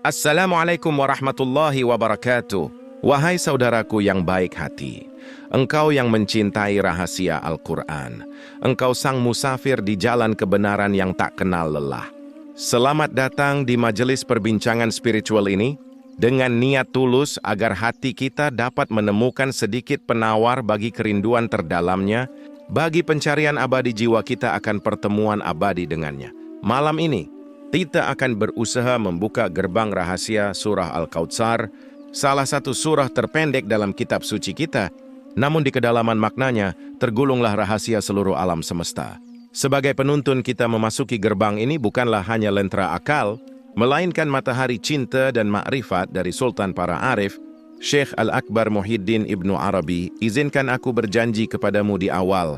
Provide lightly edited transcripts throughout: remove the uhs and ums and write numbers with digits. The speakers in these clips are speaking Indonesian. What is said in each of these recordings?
Assalamualaikum warahmatullahi wabarakatuh. Wahai saudaraku yang baik hati, engkau yang mencintai rahasia Al-Quran, engkau sang musafir di jalan kebenaran yang tak kenal lelah. Selamat datang di majelis perbincangan spiritual ini, dengan niat tulus agar hati kita dapat menemukan sedikit penawar bagi kerinduan terdalamnya, bagi pencarian abadi jiwa kita akan pertemuan abadi dengannya. Malam ini, kita akan berusaha membuka gerbang rahasia surah Al-Kautsar, salah satu surah terpendek dalam kitab suci kita, namun di kedalaman maknanya tergulunglah rahasia seluruh alam semesta. Sebagai penuntun kita memasuki gerbang ini bukanlah hanya lentera akal, melainkan matahari cinta dan makrifat dari Sultan para Arif, Syekh Al-Akbar Muhyiddin Ibnu Arabi. Izinkan aku berjanji kepadamu di awal,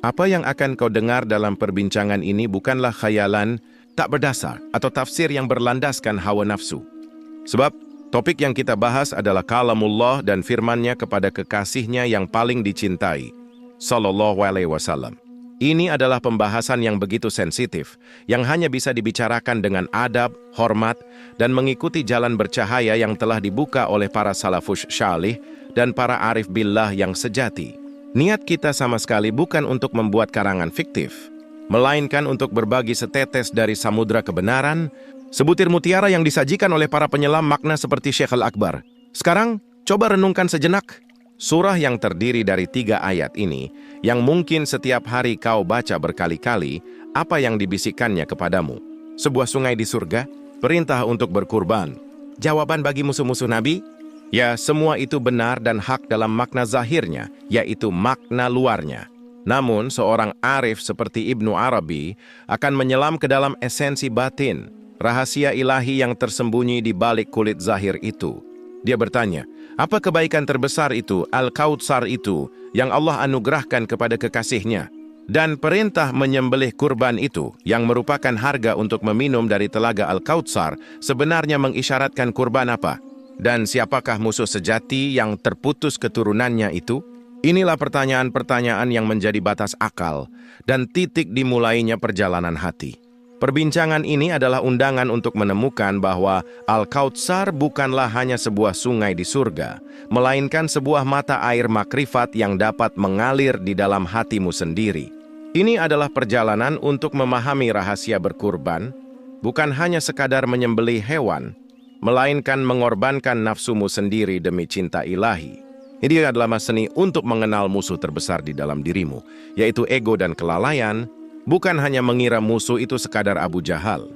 apa yang akan kau dengar dalam perbincangan ini bukanlah khayalan, tak berdasar, atau tafsir yang berlandaskan hawa nafsu. Sebab, topik yang kita bahas adalah kalamullah dan firman-Nya kepada kekasihnya yang paling dicintai, Sallallahu Alaihi Wasallam. Ini adalah pembahasan yang begitu sensitif, yang hanya bisa dibicarakan dengan adab, hormat, dan mengikuti jalan bercahaya yang telah dibuka oleh para salafus syalih dan para arif billah yang sejati. Niat kita sama sekali bukan untuk membuat karangan fiktif, melainkan untuk berbagi setetes dari samudra kebenaran, sebutir mutiara yang disajikan oleh para penyelam makna seperti Syekh Al-Akbar. Sekarang, coba renungkan sejenak. Surah yang terdiri dari 3 ayat ini, yang mungkin setiap hari kau baca berkali-kali, apa yang dibisikkannya kepadamu? Sebuah sungai di surga? Perintah untuk berkurban? Jawaban bagi musuh-musuh Nabi? Ya, semua itu benar dan hak dalam makna zahirnya, yaitu makna luarnya. Namun, seorang arif seperti Ibnu Arabi akan menyelam ke dalam esensi batin, rahasia ilahi yang tersembunyi di balik kulit zahir itu. Dia bertanya, apa kebaikan terbesar itu, Al-Kautsar itu, yang Allah anugerahkan kepada kekasihnya? Dan perintah menyembelih kurban itu, yang merupakan harga untuk meminum dari telaga Al-Kautsar, sebenarnya mengisyaratkan kurban apa? Dan siapakah musuh sejati yang terputus keturunannya itu? Inilah pertanyaan-pertanyaan yang menjadi batas akal dan titik dimulainya perjalanan hati. Perbincangan ini adalah undangan untuk menemukan bahwa Al-Kautsar bukanlah hanya sebuah sungai di surga, melainkan sebuah mata air makrifat yang dapat mengalir di dalam hatimu sendiri. Ini adalah perjalanan untuk memahami rahasia berkurban, bukan hanya sekadar menyembelih hewan, melainkan mengorbankan nafsumu sendiri demi cinta ilahi. Ini adalah seni untuk mengenal musuh terbesar di dalam dirimu, yaitu ego dan kelalaian, bukan hanya mengira musuh itu sekadar Abu Jahal.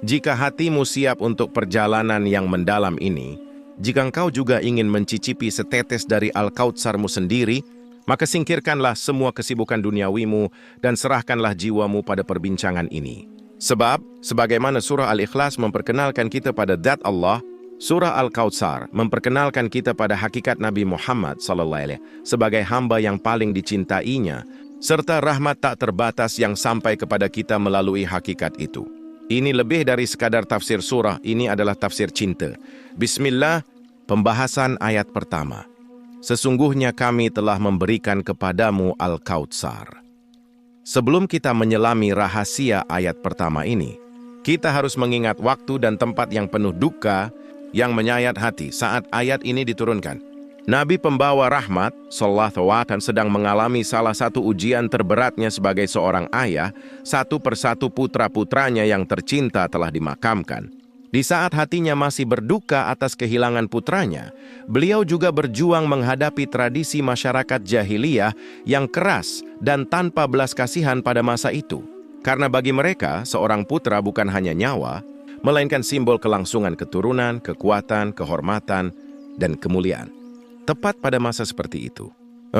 Jika hatimu siap untuk perjalanan yang mendalam ini, jika engkau juga ingin mencicipi setetes dari Al-Kautsarmu sendiri, maka singkirkanlah semua kesibukan duniawimu dan serahkanlah jiwamu pada perbincangan ini. Sebab, sebagaimana surah Al-Ikhlas memperkenalkan kita pada zat Allah, surah Al-Kautsar memperkenalkan kita pada hakikat Nabi Muhammad SAW sebagai hamba yang paling dicintainya, serta rahmat tak terbatas yang sampai kepada kita melalui hakikat itu. Ini lebih dari sekadar tafsir surah, ini adalah tafsir cinta. Bismillah, pembahasan ayat pertama. Sesungguhnya kami telah memberikan kepadamu Al-Kautsar. Sebelum kita menyelami rahasia ayat pertama ini, kita harus mengingat waktu dan tempat yang penuh duka yang menyayat hati saat ayat ini diturunkan. Nabi pembawa rahmat, sallallahu alaihi wasallam, sedang mengalami salah satu ujian terberatnya sebagai seorang ayah. Satu persatu putra-putranya yang tercinta telah dimakamkan. Di saat hatinya masih berduka atas kehilangan putranya, beliau juga berjuang menghadapi tradisi masyarakat jahiliyah yang keras dan tanpa belas kasihan pada masa itu. Karena bagi mereka, seorang putra bukan hanya nyawa, melainkan simbol kelangsungan keturunan, kekuatan, kehormatan, dan kemuliaan. Tepat pada masa seperti itu,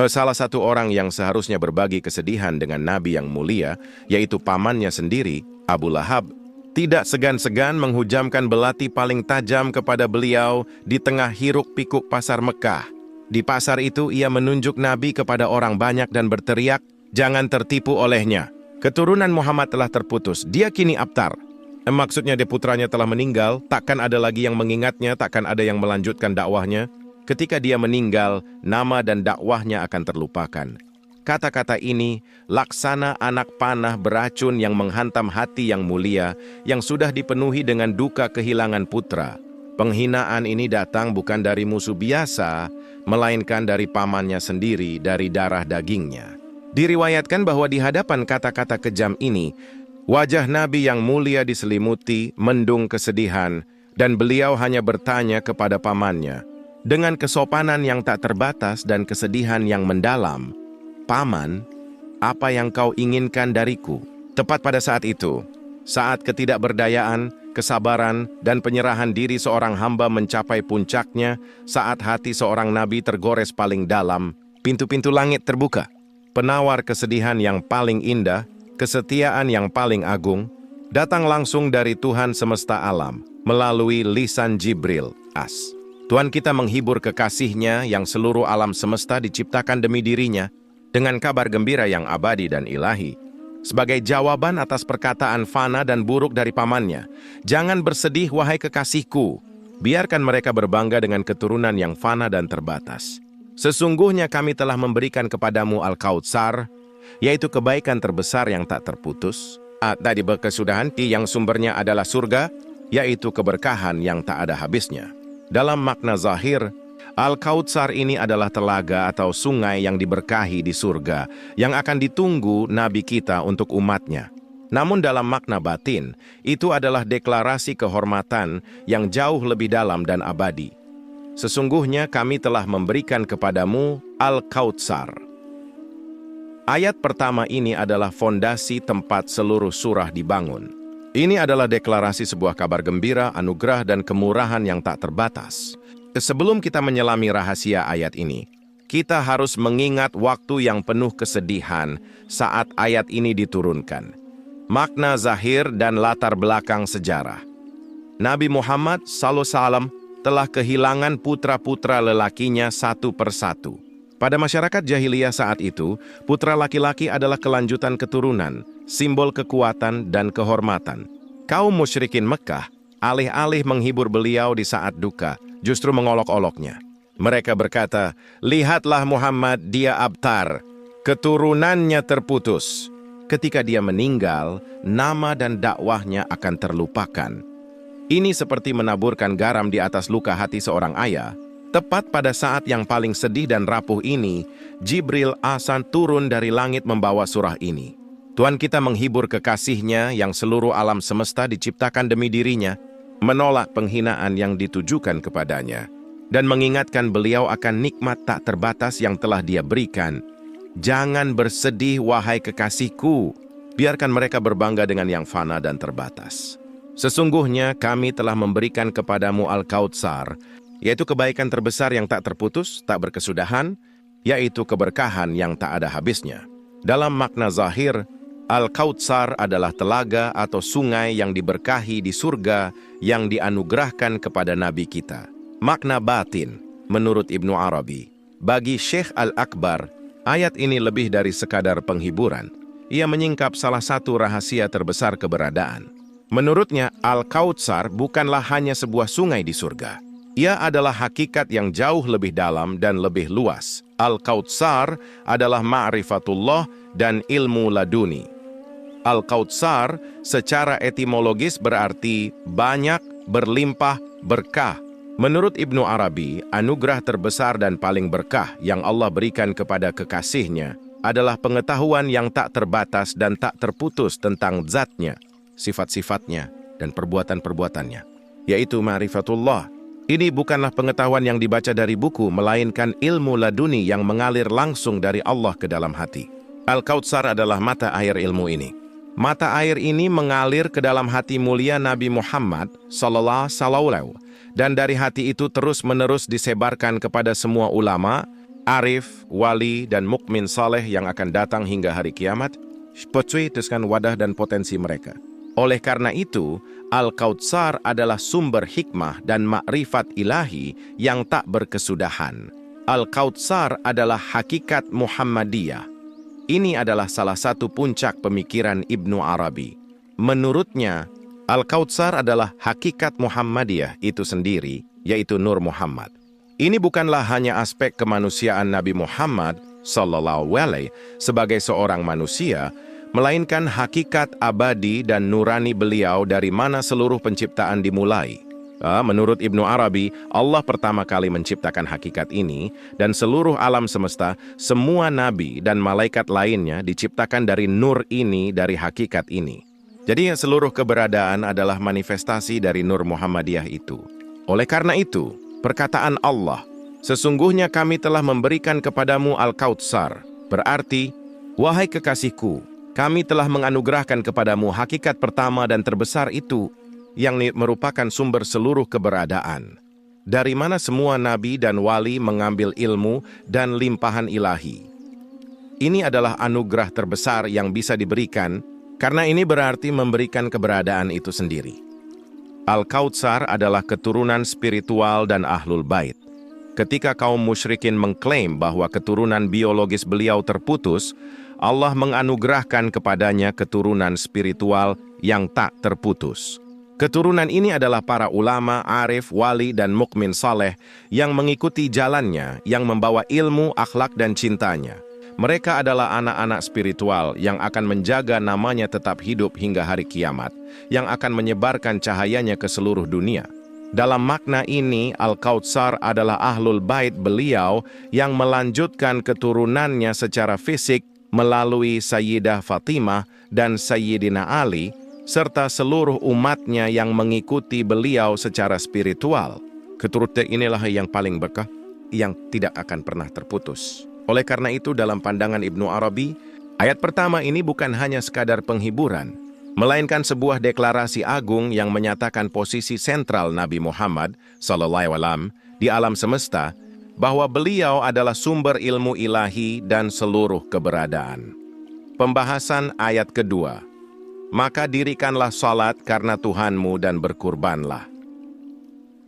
salah satu orang yang seharusnya berbagi kesedihan dengan Nabi yang mulia, yaitu pamannya sendiri, Abu Lahab, tidak segan-segan menghujamkan belati paling tajam kepada beliau di tengah hiruk-pikuk pasar Mekah. Di pasar itu ia menunjuk Nabi kepada orang banyak dan berteriak, "Jangan tertipu olehnya. Keturunan Muhammad telah terputus, dia kini abtar." Maksudnya dia putranya telah meninggal, takkan ada lagi yang mengingatnya, takkan ada yang melanjutkan dakwahnya. Ketika dia meninggal, nama dan dakwahnya akan terlupakan. Kata-kata ini laksana anak panah beracun yang menghantam hati yang mulia, yang sudah dipenuhi dengan duka kehilangan putra. Penghinaan ini datang bukan dari musuh biasa, melainkan dari pamannya sendiri, dari darah dagingnya. Diriwayatkan bahwa di hadapan kata-kata kejam ini, wajah Nabi yang mulia diselimuti mendung kesedihan, dan beliau hanya bertanya kepada pamannya, dengan kesopanan yang tak terbatas dan kesedihan yang mendalam, "Paman, apa yang kau inginkan dariku?" Tepat pada saat itu, saat ketidakberdayaan, kesabaran, dan penyerahan diri seorang hamba mencapai puncaknya, saat hati seorang nabi tergores paling dalam, pintu-pintu langit terbuka. Penawar kesedihan yang paling indah, kesetiaan yang paling agung, datang langsung dari Tuhan semesta alam, melalui lisan Jibril, As. Tuhan kita menghibur kekasihnya yang seluruh alam semesta diciptakan demi dirinya, dengan kabar gembira yang abadi dan ilahi. Sebagai jawaban atas perkataan fana dan buruk dari pamannya, "Jangan bersedih, wahai kekasihku. Biarkan mereka berbangga dengan keturunan yang fana dan terbatas. Sesungguhnya kami telah memberikan kepadamu Al-Kautsar, yaitu kebaikan terbesar yang tak terputus, tadi berkesudahan yang sumbernya adalah surga, yaitu keberkahan yang tak ada habisnya." Dalam makna zahir, Al-Kautsar ini adalah telaga atau sungai yang diberkahi di surga, yang akan ditunggu Nabi kita untuk umatnya. Namun dalam makna batin, itu adalah deklarasi kehormatan yang jauh lebih dalam dan abadi. "Sesungguhnya kami telah memberikan kepadamu Al-Kautsar." Ayat pertama ini adalah fondasi tempat seluruh surah dibangun. Ini adalah deklarasi sebuah kabar gembira, anugerah, dan kemurahan yang tak terbatas. Sebelum kita menyelami rahasia ayat ini, kita harus mengingat waktu yang penuh kesedihan saat ayat ini diturunkan. Makna zahir dan latar belakang sejarah. Nabi Muhammad SAW telah kehilangan putra-putra lelakinya satu persatu. Pada masyarakat jahiliyah saat itu, putra laki-laki adalah kelanjutan keturunan, simbol kekuatan dan kehormatan. Kaum musyrikin Mekah, alih-alih menghibur beliau di saat duka, justru mengolok-oloknya. Mereka berkata, "Lihatlah Muhammad, dia abtar, keturunannya terputus. Ketika dia meninggal, nama dan dakwahnya akan terlupakan." Ini seperti menaburkan garam di atas luka hati seorang ayah. Tepat pada saat yang paling sedih dan rapuh ini, Jibril Asan turun dari langit membawa surah ini. Tuhan kita menghibur kekasihnya yang seluruh alam semesta diciptakan demi dirinya, menolak penghinaan yang ditujukan kepadanya, dan mengingatkan beliau akan nikmat tak terbatas yang telah dia berikan. "Jangan bersedih, wahai kekasihku. Biarkan mereka berbangga dengan yang fana dan terbatas. Sesungguhnya kami telah memberikan kepadamu Al-Kautsar, yaitu kebaikan terbesar yang tak terputus, tak berkesudahan, yaitu keberkahan yang tak ada habisnya." Dalam makna zahir, Al-Kautsar adalah telaga atau sungai yang diberkahi di surga yang dianugerahkan kepada Nabi kita. Makna batin, menurut Ibnu Arabi, bagi Syekh Al-Akbar, ayat ini lebih dari sekadar penghiburan. Ia menyingkap salah satu rahasia terbesar keberadaan. Menurutnya, Al-Kautsar bukanlah hanya sebuah sungai di surga. Ia adalah hakikat yang jauh lebih dalam dan lebih luas. Al-Kautsar adalah ma'rifatullah dan ilmu laduni. Al-Kautsar secara etimologis berarti banyak, berlimpah, berkah. Menurut Ibnu Arabi, anugerah terbesar dan paling berkah yang Allah berikan kepada kekasihnya adalah pengetahuan yang tak terbatas dan tak terputus tentang zatnya, sifat-sifatnya, dan perbuatan-perbuatannya, yaitu ma'rifatullah. Ini bukanlah pengetahuan yang dibaca dari buku, melainkan ilmu laduni yang mengalir langsung dari Allah ke dalam hati. Al-Kautsar adalah mata air ilmu ini. Mata air ini mengalir ke dalam hati mulia Nabi Muhammad sallallahu alaihi wasallam, dan dari hati itu terus-menerus disebarkan kepada semua ulama, arif, wali, dan mukmin saleh yang akan datang hingga hari kiamat, sesuai wadah dan potensi mereka. Oleh karena itu, Al-Kautsar adalah sumber hikmah dan makrifat ilahi yang tak berkesudahan. Al-Kautsar adalah hakikat Muhammadiyah. Ini adalah salah satu puncak pemikiran Ibnu Arabi. Menurutnya, Al-Kautsar adalah hakikat Muhammadiyah itu sendiri, yaitu Nur Muhammad. Ini bukanlah hanya aspek kemanusiaan Nabi Muhammad Sallallahu Alaihi sebagai seorang manusia, melainkan hakikat abadi dan nurani beliau dari mana seluruh penciptaan dimulai. Menurut Ibnu Arabi, Allah pertama kali menciptakan hakikat ini, dan seluruh alam semesta, semua nabi dan malaikat lainnya diciptakan dari nur ini, dari hakikat ini. Jadi seluruh keberadaan adalah manifestasi dari nur Muhammadiyah itu. Oleh karena itu, perkataan Allah, "Sesungguhnya kami telah memberikan kepadamu Al-Kautsar," berarti, "Wahai kekasihku, kami telah menganugerahkan kepadamu hakikat pertama dan terbesar itu, yang merupakan sumber seluruh keberadaan, dari mana semua nabi dan wali mengambil ilmu dan limpahan ilahi. Ini adalah anugerah terbesar yang bisa diberikan, karena ini berarti memberikan keberadaan itu sendiri." Al-Kautsar adalah keturunan spiritual dan Ahlul Bait. Ketika kaum musyrikin mengklaim bahwa keturunan biologis beliau terputus, Allah menganugerahkan kepadanya keturunan spiritual yang tak terputus. Keturunan ini adalah para ulama, arif, wali, dan mukmin saleh yang mengikuti jalannya, yang membawa ilmu, akhlak, dan cintanya. Mereka adalah anak-anak spiritual yang akan menjaga namanya tetap hidup hingga hari kiamat, yang akan menyebarkan cahayanya ke seluruh dunia. Dalam makna ini, Al-Kautsar adalah Ahlul Bait beliau yang melanjutkan keturunannya secara fisik melalui Sayyidah Fatimah dan Sayyidina Ali, serta seluruh umatnya yang mengikuti beliau secara spiritual. Keturunan inilah yang paling berkah, yang tidak akan pernah terputus. Oleh karena itu, dalam pandangan Ibnu Arabi, ayat pertama ini bukan hanya sekadar penghiburan, melainkan sebuah deklarasi agung yang menyatakan posisi sentral Nabi Muhammad SAW di alam semesta, bahwa beliau adalah sumber ilmu ilahi dan seluruh keberadaan. Pembahasan ayat kedua. Maka dirikanlah salat karena Tuhanmu dan berkurbanlah.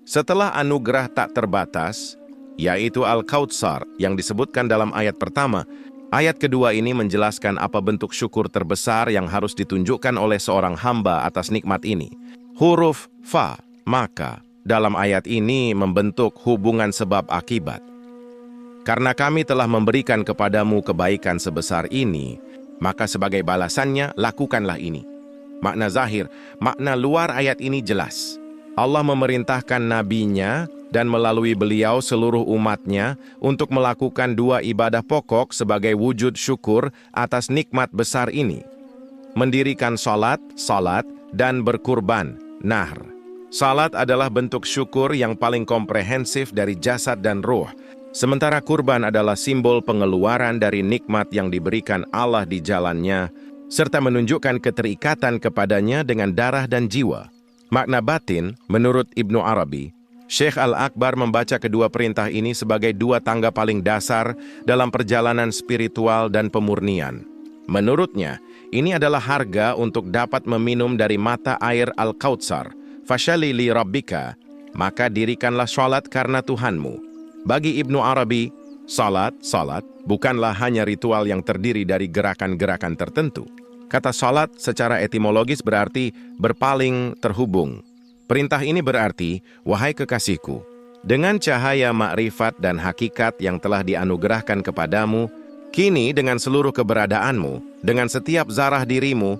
Setelah anugerah tak terbatas, yaitu Al-Kautsar yang disebutkan dalam ayat pertama, ayat kedua ini menjelaskan apa bentuk syukur terbesar yang harus ditunjukkan oleh seorang hamba atas nikmat ini. Huruf fa, maka, dalam ayat ini membentuk hubungan sebab akibat. Karena kami telah memberikan kepadamu kebaikan sebesar ini, maka sebagai balasannya lakukanlah ini. Makna zahir, makna luar ayat ini jelas. Allah memerintahkan nabinya dan melalui beliau seluruh umatnya untuk melakukan dua ibadah pokok sebagai wujud syukur atas nikmat besar ini. Mendirikan salat, dan berkurban, nahr. Salat adalah bentuk syukur yang paling komprehensif dari jasad dan ruh, sementara kurban adalah simbol pengeluaran dari nikmat yang diberikan Allah di jalannya, serta menunjukkan keterikatan kepadanya dengan darah dan jiwa. Makna batin, menurut Ibnu Arabi, Syekh Al-Akbar membaca kedua perintah ini sebagai dua tangga paling dasar dalam perjalanan spiritual dan pemurnian. Menurutnya, ini adalah harga untuk dapat meminum dari mata air Al-Kautsar. Fashalli li rabbika, maka dirikanlah salat karena Tuhanmu. Bagi Ibnu Arabi, salat bukanlah hanya ritual yang terdiri dari gerakan-gerakan tertentu. Kata salat secara etimologis berarti berpaling, terhubung. Perintah ini berarti, wahai kekasihku, dengan cahaya makrifat dan hakikat yang telah dianugerahkan kepadamu, kini dengan seluruh keberadaanmu, dengan setiap zarah dirimu,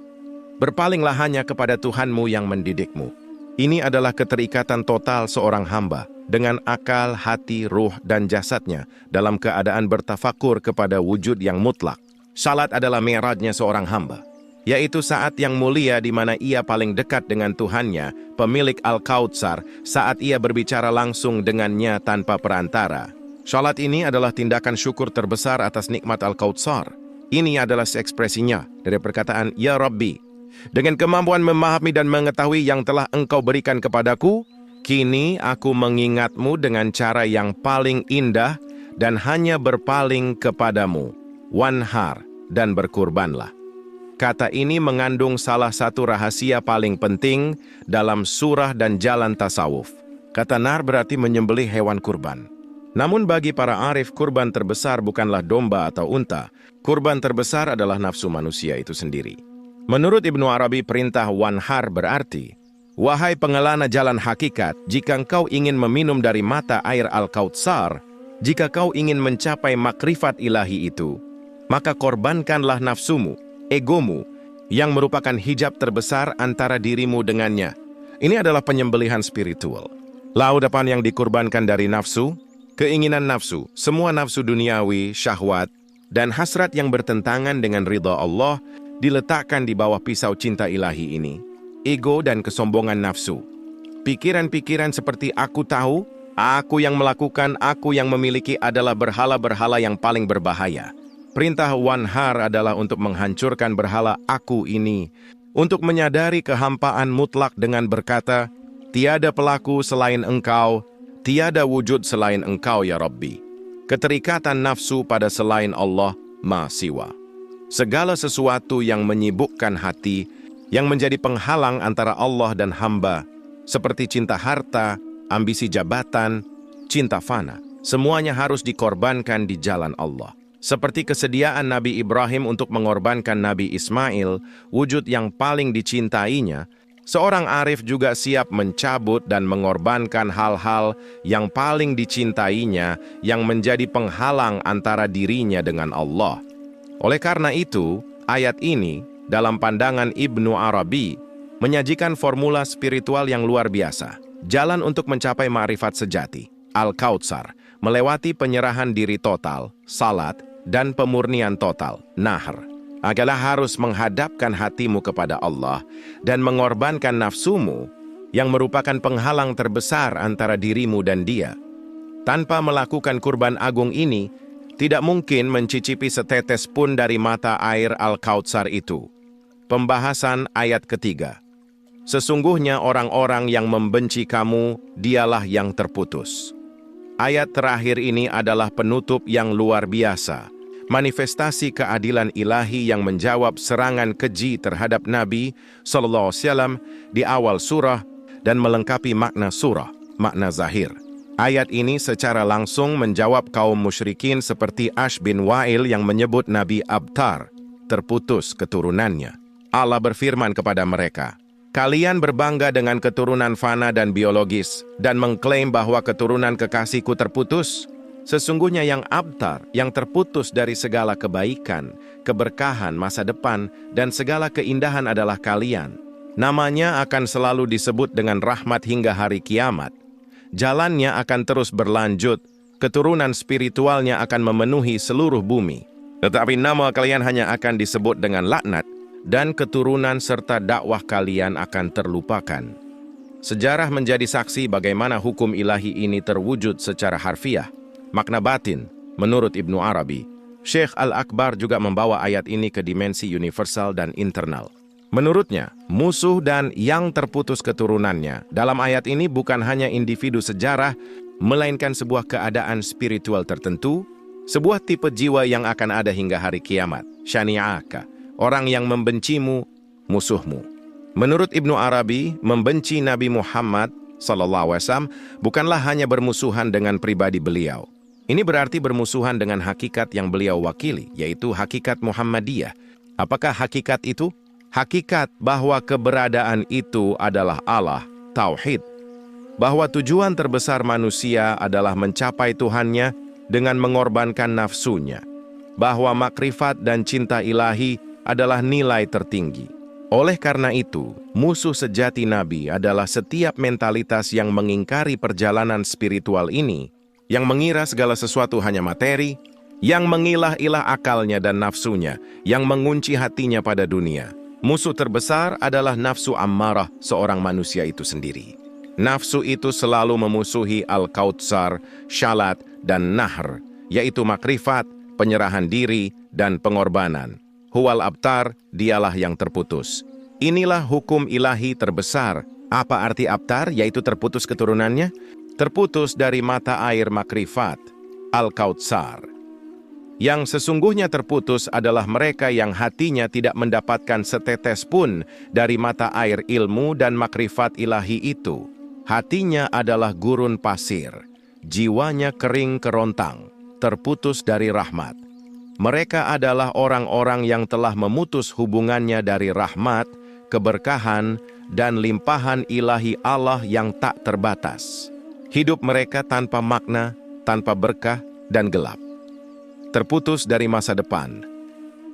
berpalinglah hanya kepada Tuhanmu yang mendidikmu. Ini adalah keterikatan total seorang hamba dengan akal, hati, ruh, dan jasadnya dalam keadaan bertafakur kepada wujud yang mutlak. Salat adalah mi'rajnya seorang hamba, yaitu saat yang mulia di mana ia paling dekat dengan Tuhannya, pemilik Al-Kautsar, saat ia berbicara langsung dengannya tanpa perantara. Salat ini adalah tindakan syukur terbesar atas nikmat Al-Kautsar. Ini adalah ekspresinya dari perkataan, Ya Rabbi, dengan kemampuan memahami dan mengetahui yang telah Engkau berikan kepadaku, kini aku mengingatmu dengan cara yang paling indah dan hanya berpaling kepadamu. Wanhar, dan berkurbanlah. Kata ini mengandung salah satu rahasia paling penting dalam surah dan jalan tasawuf. Kata nar berarti menyembelih hewan kurban. Namun bagi para arif, kurban terbesar bukanlah domba atau unta. Kurban terbesar adalah nafsu manusia itu sendiri. Menurut Ibnu Arabi, perintah wanhar berarti, wahai pengelana jalan hakikat, jika engkau ingin meminum dari mata air Al-Kautsar, Jika kau ingin mencapai makrifat ilahi itu, maka korbankanlah nafsumu, egomu, yang merupakan hijab terbesar antara dirimu dengannya. Ini adalah penyembelihan spiritual. Laudapan yang dikurbankan dari nafsu, keinginan nafsu, semua nafsu duniawi, syahwat, dan hasrat yang bertentangan dengan ridha Allah diletakkan di bawah pisau cinta ilahi ini. Ego dan kesombongan nafsu. Pikiran-pikiran seperti aku tahu, aku yang melakukan, aku yang memiliki adalah berhala-berhala yang paling berbahaya. Perintah Wanhar adalah untuk menghancurkan berhala aku ini, untuk menyadari kehampaan mutlak dengan berkata, tiada pelaku selain engkau, tiada wujud selain engkau ya Rabbi. Keterikatan nafsu pada selain Allah ma siwa. Segala sesuatu yang menyibukkan hati, yang menjadi penghalang antara Allah dan hamba, seperti cinta harta, ambisi jabatan, cinta fana, semuanya harus dikorbankan di jalan Allah. Seperti kesediaan Nabi Ibrahim untuk mengorbankan Nabi Ismail, wujud yang paling dicintainya, seorang arif juga siap mencabut dan mengorbankan hal-hal yang paling dicintainya yang menjadi penghalang antara dirinya dengan Allah. Oleh karena itu, ayat ini dalam pandangan Ibnu Arabi menyajikan formula spiritual yang luar biasa. Jalan untuk mencapai ma'rifat sejati, Al-Kautsar, melewati penyerahan diri total, salat, dan pemurnian total, Nahr, adalah harus menghadapkan hatimu kepada Allah dan mengorbankan nafsumu yang merupakan penghalang terbesar antara dirimu dan Dia. Tanpa melakukan kurban agung ini, tidak mungkin mencicipi setetes pun dari mata air Al-Kautsar itu. Pembahasan ayat ketiga. Sesungguhnya orang-orang yang membenci kamu, dialah yang terputus. Ayat terakhir ini adalah penutup yang luar biasa. Manifestasi keadilan ilahi yang menjawab serangan keji terhadap Nabi SAW di awal surah dan melengkapi makna surah, makna zahir. Ayat ini secara langsung menjawab kaum musyrikin seperti Ash bin Wa'il yang menyebut Nabi Abtar, terputus keturunannya. Allah berfirman kepada mereka, kalian berbangga dengan keturunan fana dan biologis dan mengklaim bahwa keturunan kekasihku terputus. Sesungguhnya yang abtar, yang terputus dari segala kebaikan, keberkahan masa depan, dan segala keindahan adalah kalian. Namanya akan selalu disebut dengan rahmat hingga hari kiamat. Jalannya akan terus berlanjut, keturunan spiritualnya akan memenuhi seluruh bumi. Tetapi nama kalian hanya akan disebut dengan laknat, dan keturunan serta dakwah kalian akan terlupakan. Sejarah menjadi saksi bagaimana hukum ilahi ini terwujud secara harfiah. Makna batin, menurut Ibnu Arabi, Syekh Al-Akbar juga membawa ayat ini ke dimensi universal dan internal. Menurutnya, musuh dan yang terputus keturunannya dalam ayat ini bukan hanya individu sejarah, melainkan sebuah keadaan spiritual tertentu, sebuah tipe jiwa yang akan ada hingga hari kiamat, syani'aka. Orang yang membencimu, musuhmu. Menurut Ibnu Arabi, membenci Nabi Muhammad SAW bukanlah hanya bermusuhan dengan pribadi beliau. Ini berarti bermusuhan dengan hakikat yang beliau wakili, yaitu hakikat Muhammadiyah. Apakah hakikat itu? Hakikat bahwa keberadaan itu adalah Allah, Tauhid. Bahwa tujuan terbesar manusia adalah mencapai Tuhannya dengan mengorbankan nafsunya. Bahwa makrifat dan cinta ilahi adalah nilai tertinggi. Oleh karena itu, musuh sejati Nabi adalah setiap mentalitas yang mengingkari perjalanan spiritual ini, yang mengira segala sesuatu hanya materi, yang mengilah-ilah akalnya dan nafsunya, yang mengunci hatinya pada dunia. Musuh terbesar adalah nafsu ammarah seorang manusia itu sendiri. Nafsu itu selalu memusuhi Al-Kautsar, Syalat, dan Nahr, yaitu makrifat, penyerahan diri, dan pengorbanan. Huwal abtar, dialah yang terputus. Inilah hukum ilahi terbesar. Apa arti abtar, yaitu terputus keturunannya? Terputus dari mata air makrifat, Al-Kautsar. Yang sesungguhnya terputus adalah mereka yang hatinya tidak mendapatkan setetes pun dari mata air ilmu dan makrifat ilahi itu. Hatinya adalah gurun pasir, jiwanya kering kerontang, terputus dari rahmat. Mereka adalah orang-orang yang telah memutus hubungannya dari rahmat, keberkahan, dan limpahan ilahi Allah yang tak terbatas. Hidup mereka tanpa makna, tanpa berkah, dan gelap. Terputus dari masa depan.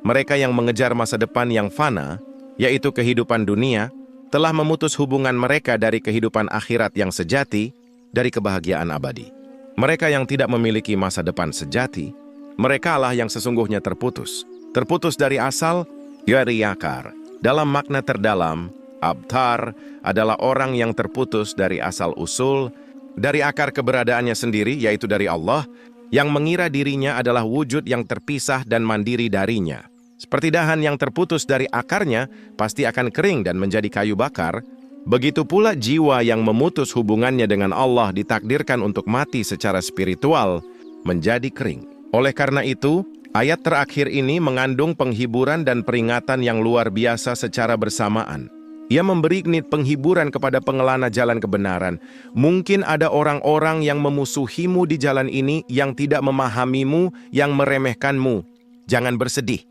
Mereka yang mengejar masa depan yang fana, yaitu kehidupan dunia, telah memutus hubungan mereka dari kehidupan akhirat yang sejati, dari kebahagiaan abadi. Mereka yang tidak memiliki masa depan sejati, merekalah yang sesungguhnya terputus. Terputus dari asal, dari akar. Dalam makna terdalam, abtar adalah orang yang terputus dari asal usul, dari akar keberadaannya sendiri, yaitu dari Allah, yang mengira dirinya adalah wujud yang terpisah dan mandiri darinya. Seperti dahan yang terputus dari akarnya, pasti akan kering dan menjadi kayu bakar. Begitu pula jiwa yang memutus hubungannya dengan Allah ditakdirkan untuk mati secara spiritual, menjadi kering. Oleh karena itu, ayat terakhir ini mengandung penghiburan dan peringatan yang luar biasa secara bersamaan. Ia memberi penghiburan kepada pengelana jalan kebenaran. Mungkin ada orang-orang yang memusuhimu di jalan ini, yang tidak memahamimu, yang meremehkanmu. Jangan bersedih.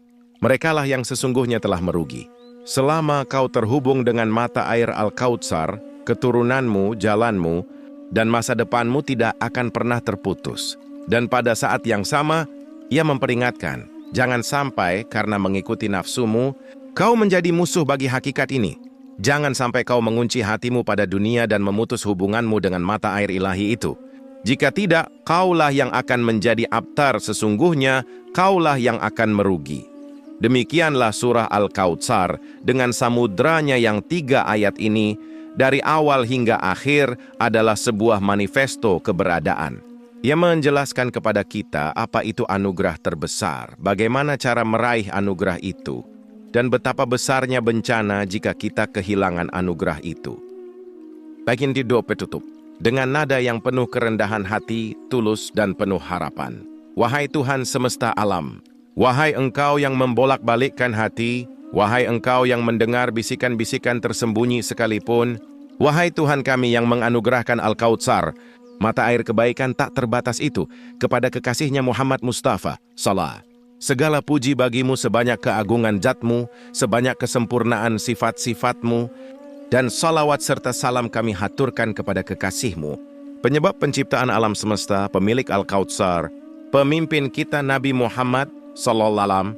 Merekalah yang sesungguhnya telah merugi. Selama kau terhubung dengan mata air Al-Kautsar, keturunanmu, jalanmu, dan masa depanmu tidak akan pernah terputus. Dan pada saat yang sama, ia memperingatkan, jangan sampai karena mengikuti nafsumu, kau menjadi musuh bagi hakikat ini. Jangan sampai kau mengunci hatimu pada dunia dan memutus hubunganmu dengan mata air ilahi itu. Jika tidak, kaulah yang akan menjadi abtar, sesungguhnya kaulah yang akan merugi. Demikianlah surah Al-Kautsar dengan samudranya yang 3 ayat ini, dari awal hingga akhir adalah sebuah manifesto keberadaan. Ia menjelaskan kepada kita apa itu anugerah terbesar, bagaimana cara meraih anugerah itu, dan betapa besarnya bencana jika kita kehilangan anugerah itu. Bagian doa penutup, dengan nada yang penuh kerendahan hati, tulus dan penuh harapan. Wahai Tuhan semesta alam, wahai Engkau yang membolak-balikkan hati, wahai Engkau yang mendengar bisikan-bisikan tersembunyi sekalipun, wahai Tuhan kami yang menganugerahkan Al-Kautsar, mata air kebaikan tak terbatas itu, kepada kekasihnya Muhammad Mustafa, Salah. Segala puji bagimu sebanyak keagungan zat-Mu, sebanyak kesempurnaan sifat-sifat-Mu, dan salawat serta salam kami haturkan kepada kekasih-Mu, penyebab penciptaan alam semesta, pemilik Al-Kautsar, pemimpin kita Nabi Muhammad Sallallahu,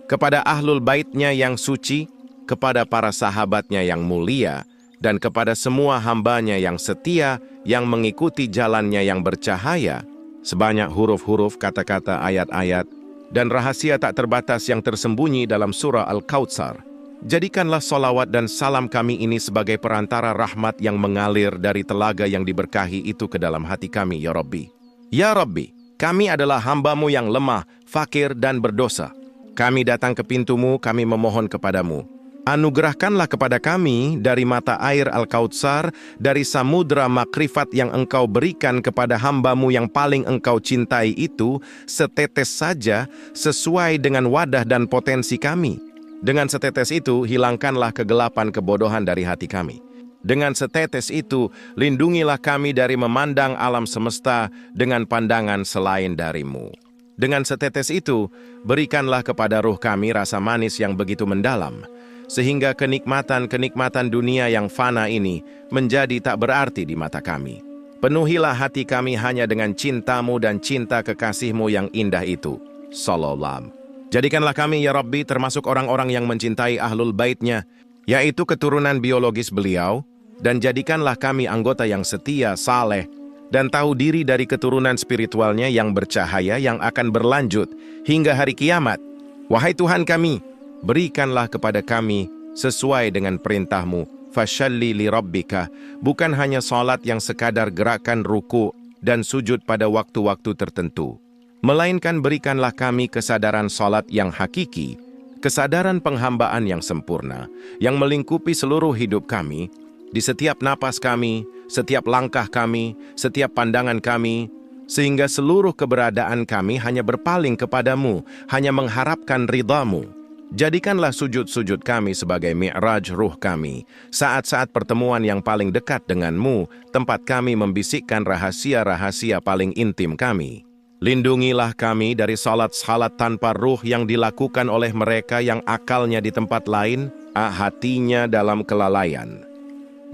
kepada ahlul baitnya yang suci, kepada para sahabatnya yang mulia, dan kepada semua hambanya yang setia, yang mengikuti jalannya yang bercahaya, sebanyak huruf-huruf, kata-kata, ayat-ayat, dan rahasia tak terbatas yang tersembunyi dalam surah Al-Kautsar. Jadikanlah salawat dan salam kami ini sebagai perantara rahmat yang mengalir dari telaga yang diberkahi itu ke dalam hati kami, ya Rabbi. Ya Rabbi, kami adalah hamba-Mu yang lemah, fakir, dan berdosa. Kami datang ke pintu-Mu, kami memohon kepadamu. Anugerahkanlah kepada kami dari mata air Al-Kautsar, dari samudra makrifat yang Engkau berikan kepada hamba-Mu yang paling Engkau cintai itu, setetes saja sesuai dengan wadah dan potensi kami. Dengan setetes itu, hilangkanlah kegelapan kebodohan dari hati kami. Dengan setetes itu, lindungilah kami dari memandang alam semesta dengan pandangan selain dari-Mu. Dengan setetes itu, berikanlah kepada ruh kami rasa manis yang begitu mendalam, sehingga kenikmatan-kenikmatan dunia yang fana ini menjadi tak berarti di mata kami. Penuhilah hati kami hanya dengan cinta-Mu dan cinta kekasih-Mu yang indah itu. Sallallahu. Jadikanlah kami, ya Rabbi, termasuk orang-orang yang mencintai ahlul baitnya, yaitu keturunan biologis beliau, dan jadikanlah kami anggota yang setia, saleh, dan tahu diri dari keturunan spiritualnya yang bercahaya yang akan berlanjut hingga hari kiamat. Wahai Tuhan kami, berikanlah kepada kami sesuai dengan perintah-Mu, fashalli li rabbika, bukan hanya salat yang sekadar gerakan ruku dan sujud pada waktu-waktu tertentu, melainkan berikanlah kami kesadaran salat yang hakiki, kesadaran penghambaan yang sempurna, yang melingkupi seluruh hidup kami, di setiap napas kami, setiap langkah kami, setiap pandangan kami, sehingga seluruh keberadaan kami hanya berpaling kepadamu, hanya mengharapkan ridha-Mu. Jadikanlah sujud-sujud kami sebagai mi'raj ruh kami, saat-saat pertemuan yang paling dekat denganmu, tempat kami membisikkan rahasia-rahasia paling intim kami. Lindungilah kami dari salat-salat tanpa ruh yang dilakukan oleh mereka yang akalnya di tempat lain, hatinya dalam kelalaian.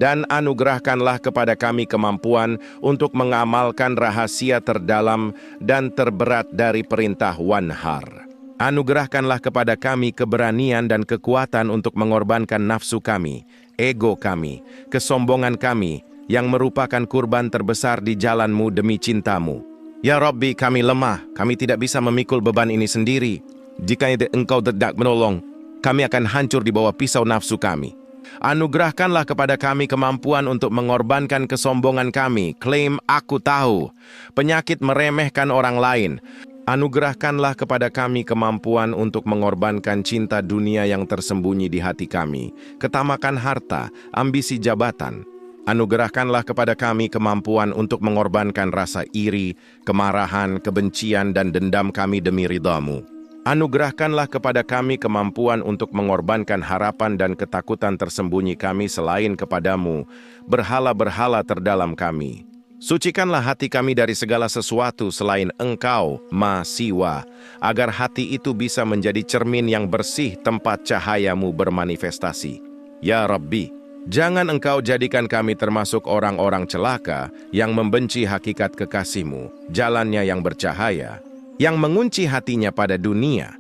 dan anugerahkanlah kepada kami kemampuan untuk mengamalkan rahasia terdalam dan terberat dari perintah wanhar. Anugerahkanlah kepada kami keberanian dan kekuatan untuk mengorbankan nafsu kami, ego kami, kesombongan kami, yang merupakan kurban terbesar di jalan-Mu demi cinta-Mu. Ya Rabbi, kami lemah, kami tidak bisa memikul beban ini sendiri. Jika Engkau tidak menolong, kami akan hancur di bawah pisau nafsu kami. Anugerahkanlah kepada kami kemampuan untuk mengorbankan kesombongan kami, klaim aku tahu, penyakit meremehkan orang lain. Anugerahkanlah kepada kami kemampuan untuk mengorbankan cinta dunia yang tersembunyi di hati kami, ketamakan harta, ambisi jabatan. Anugerahkanlah kepada kami kemampuan untuk mengorbankan rasa iri, kemarahan, kebencian, dan dendam kami demi ridha-Mu. Anugerahkanlah kepada kami kemampuan untuk mengorbankan harapan dan ketakutan tersembunyi kami selain kepadamu, berhala-berhala terdalam kami. Sucikanlah hati kami dari segala sesuatu selain Engkau, Ma Siwa, agar hati itu bisa menjadi cermin yang bersih tempat cahaya-Mu bermanifestasi. Ya Rabbi, jangan Engkau jadikan kami termasuk orang-orang celaka yang membenci hakikat kekasih-Mu, jalannya yang bercahaya, yang mengunci hatinya pada dunia,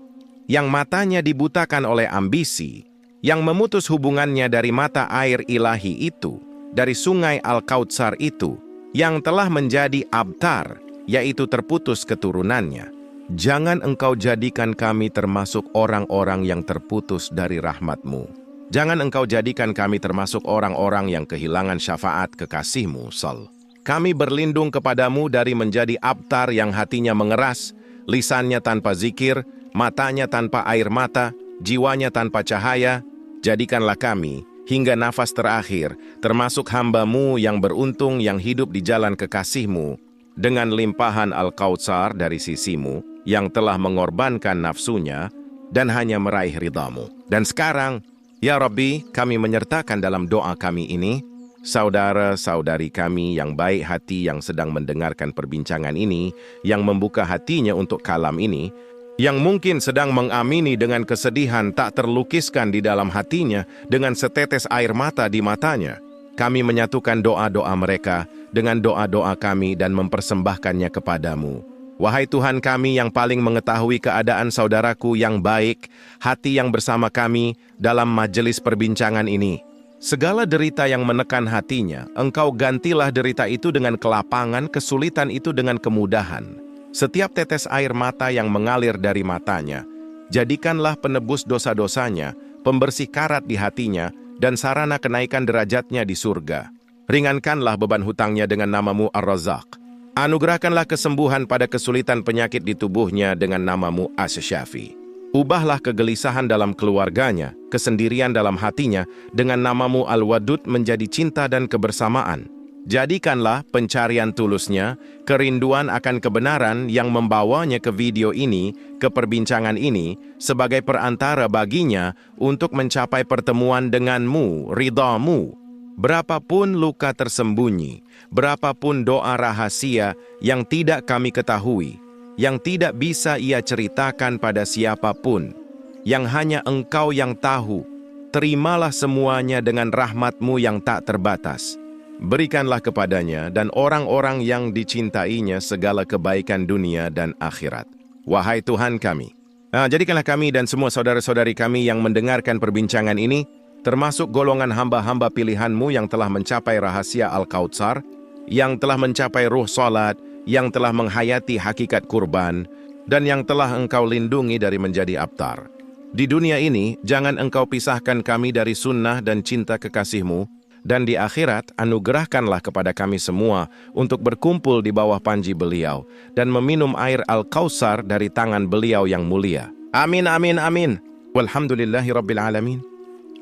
yang matanya dibutakan oleh ambisi, yang memutus hubungannya dari mata air ilahi itu, dari sungai Al-Kautsar itu, yang telah menjadi abtar, yaitu terputus keturunannya. Jangan Engkau jadikan kami termasuk orang-orang yang terputus dari rahmat-Mu. Jangan Engkau jadikan kami termasuk orang-orang yang kehilangan syafaat kekasih-Mu, Sal. Kami berlindung kepadamu dari menjadi abtar yang hatinya mengeras, lisannya tanpa zikir, matanya tanpa air mata, jiwanya tanpa cahaya. Jadikanlah kami, hingga nafas terakhir, termasuk hamba-Mu yang beruntung yang hidup di jalan kekasih-Mu, dengan limpahan Al-Kautsar dari sisi-Mu, yang telah mengorbankan nafsunya, dan hanya meraih ridha-Mu. Dan sekarang, Ya Rabbi, kami menyertakan dalam doa kami ini, saudara-saudari kami yang baik hati yang sedang mendengarkan perbincangan ini, yang membuka hatinya untuk kalam ini, yang mungkin sedang mengamini dengan kesedihan tak terlukiskan di dalam hatinya dengan setetes air mata di matanya. Kami menyatukan doa-doa mereka dengan doa-doa kami dan mempersembahkannya kepadamu. Wahai Tuhan kami yang paling mengetahui keadaan saudaraku yang baik, hati yang bersama kami dalam majelis perbincangan ini. Segala derita yang menekan hatinya, Engkau gantilah derita itu dengan kelapangan, kesulitan itu dengan kemudahan. Setiap tetes air mata yang mengalir dari matanya, jadikanlah penebus dosa-dosanya, pembersih karat di hatinya, dan sarana kenaikan derajatnya di surga. Ringankanlah beban hutangnya dengan nama-Mu Ar-Razzaq. Anugerahkanlah kesembuhan pada kesulitan penyakit di tubuhnya dengan nama-Mu As-Syafi. Ubahlah kegelisahan dalam keluarganya, kesendirian dalam hatinya, dengan nama-Mu Al-Wadud menjadi cinta dan kebersamaan. Jadikanlah pencarian tulusnya, kerinduan akan kebenaran yang membawanya ke video ini, ke perbincangan ini, sebagai perantara baginya untuk mencapai pertemuan dengan-Mu, ridha-Mu. Berapapun luka tersembunyi, berapapun doa rahasia yang tidak kami ketahui, yang tidak bisa ia ceritakan pada siapapun, yang hanya Engkau yang tahu, terimalah semuanya dengan rahmat-Mu yang tak terbatas. Berikanlah kepadanya dan orang-orang yang dicintainya segala kebaikan dunia dan akhirat. Wahai Tuhan kami, jadikanlah kami dan semua saudara-saudari kami yang mendengarkan perbincangan ini, termasuk golongan hamba-hamba pilihan-Mu yang telah mencapai rahasia Al-Kautsar, yang telah mencapai ruh salat, yang telah menghayati hakikat kurban, dan yang telah Engkau lindungi dari menjadi abtar. Di dunia ini, jangan Engkau pisahkan kami dari sunnah dan cinta kekasih-Mu, dan di akhirat, anugerahkanlah kepada kami semua untuk berkumpul di bawah panji beliau dan meminum air Al-Kautsar dari tangan beliau yang mulia. Amin, amin, amin. Walhamdulillahi Rabbil Alamin.